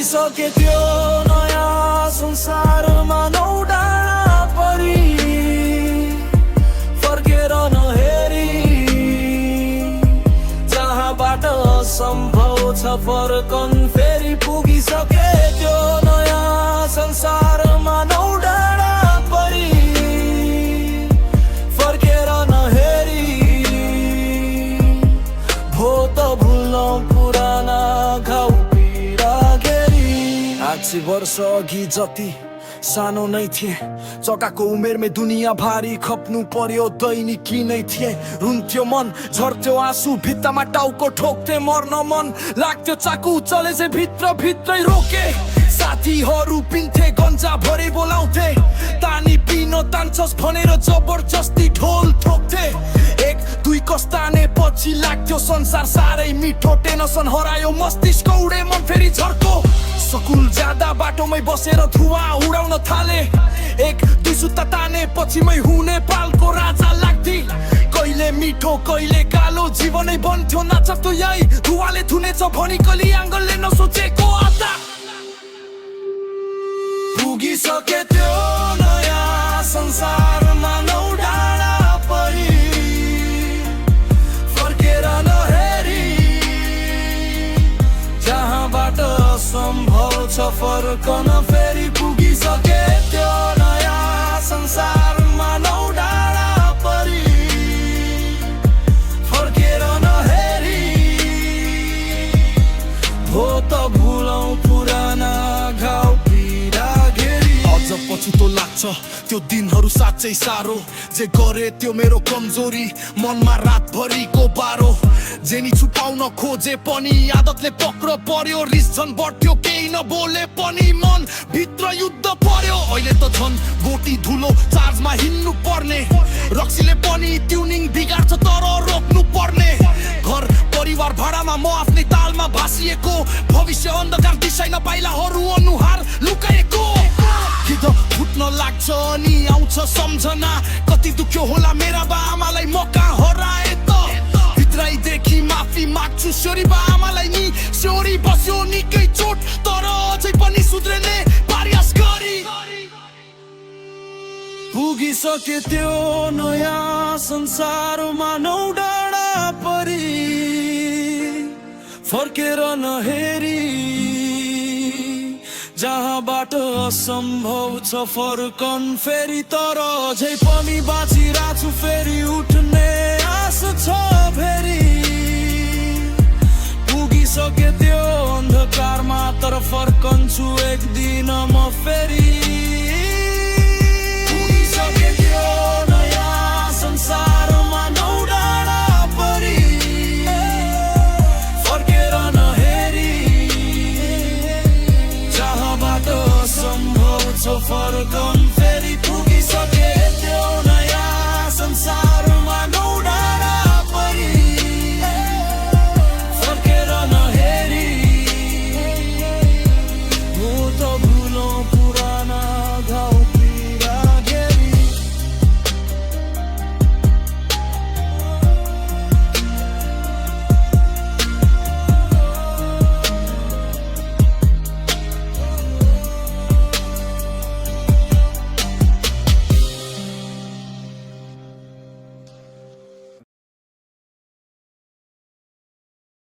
पुगिसके त्यो नयाँ संसारमा नौ डाँडा परी फर्केर नहेरी जहाँबाट असम्भव छ फर्कन फेरि पुगिसके त्यो नयाँ संसारमा नौ डाँडा परी फर्केर नहेरी भो त भुल्न पुराना घाउ पीडा 800 वर्ष अघि जति सानो नै थिए चकाको उमेरमै दुनियाँ भारी खप्नु पर्यो दैनिकी नै थिए रुन्थ्यो मन झर्थ्यो आँसु भित्तामा टाउको ठोक्थे मर्न मन लाग्थ्यो चाकु चले चाहिँ भित्र भित्रै रोके साथीहरू पिन्थे गन्जा भरि बोलाउँथे तानी पिन तान्छस् भनेर जबरजस्ती ढोल ठोक्थे एक दुई कस्ताने पछि लाग्थ्यो संसार साह्रै मिठो टेन्सन हरायो मस्तिष्क उडे मन फेरि झर्को स्कुल जाँदा बाटोमै बसेर धुवा उडाउन थाले एक दुई सुत्ता ताने पछि मै हुने पालको राजा लाग्थे कहिले मिठो कहिले कालो जीवनै बन्थ्यो नाचक्तो यही धुवाले थुनेछ भनी कली आङ्गलले नसोचेको आता पुगिसके त्यो नयाँ संसारमा नौ डाँडा परी फर्केर नहेरी जहाँबाट असम्भव छ फर्कन फेरि पुगिसके त्यो नयाँ संसारमा नौ डाँडा परी फर्केर नहेरी हो त भुलौँ पुराना घाउ पछुतो लाग्छ त्यो दिनहरू साँच्चै साह्रो जे गरे त्यो मेरो कमजोरी मनमा रातभरिको बारो जेनी छुपाउन खोजे पनि आदतले पक्र पर्यो रिस झन् बढ्थ्यो केही नबोले पनि मन भित्र युद्ध पर्यो अहिले त झन् गोटी धुलो चार्जमा हिँड्नु पर्ने रक्सीले पनि ट्युनिङ बिगार्छ तर रोक्नु पर्ने घर परिवार भाडामा म आफ्नै तालमा भासिएको भविष्य अन्धकार दिशा नपाइलाहरू अनुहार लुकाएको कि त फुट्न लाग्छ अनि आउँछ सम्झना कति दुख्यो होला मेरा बा आमालाई म कहाँ हराए त भित्रैदेखि माफी माग्छु स्योरी बा आमालाई नि स्योरी बस्यो निकै चोट तर अझै पनि सुध्रेने प्रयास गरी पुगिसके त्यो नयाँ संसारमा नौ डाँडा परी फर्केर नहेरी जहाँबाट असम्भव छ फर्कन फेरि तर अझै पनि बाँचिरहेको छु फेरि उठ्ने आश छ फेरि पुगिसके त्यो अन्धकारमा तर फर्कन्छु एक दिन म फेरि